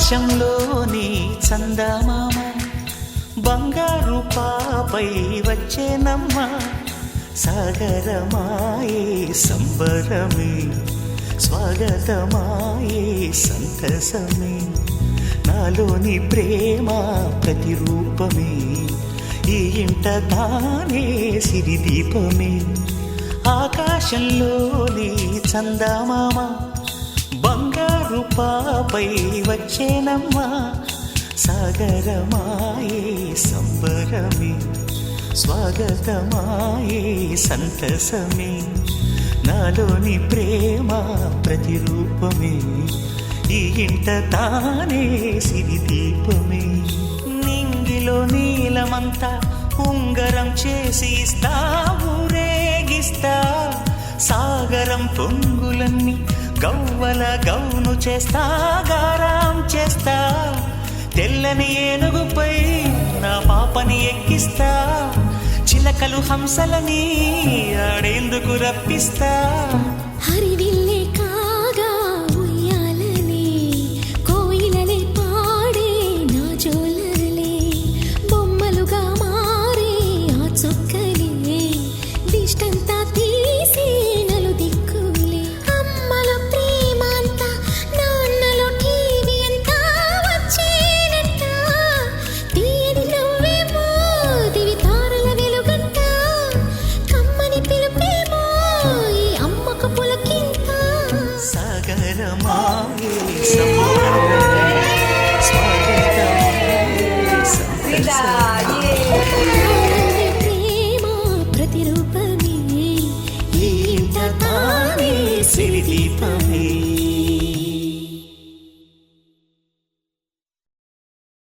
ఆకాశంలోని చందమామ బంగారు పాపై వచ్చేనమ్మ సాగరమాయే సంబరమే స్వాగతమాయే సంతసమే నాలోని ప్రేమ ప్రతిరూపమే ఈ ఇంట తానే సిరిదీపమే ఆకాశంలోని చందమామ బంగారు పాపై వచ్చేనమ్మా సాగరమాయే సంబరమే స్వాగతమాయే సంతసమే నాలోని ప్రేమ ప్రతిరూపమే ఈ ఇంట తానే సిరిదీపమే నింగిలో నీలమంతా ఉంగరం చేసి ఇస్తా ఊరేగిస్తా సాగరం పొంగులన్నీ గవ్వల గౌను చేస్తా గారాం చేస్తా తెల్లని ఏనుగుపై నా పాపని ఎక్కిస్తా చిలకలు హంసలని ఆడేందుకు రప్పిస్తా హరివిల్లే కాగా ఉయ్యాలనే కోయిలలే పాడే నా జోలలే బొమ్మలుగా మారే ఆ చొక్కలే దిష్టంతా తీసి నలు దిక్కులే అమ్మలో ప్రేమ అంతా నాన్నలో టీవీ అంతా వచ్చేనంట తీయని నవ్వేమో దివి తారల వెలుగంట కమ్మని పిలుపేమో ఈ అమ్మకు పులకింత సాగరమాయే సంబరమే స్వాగతమాయే సంతసమే ప్రేమ ప్రతిరూపమే ఈ ఇంట తానే సిరిదీపమే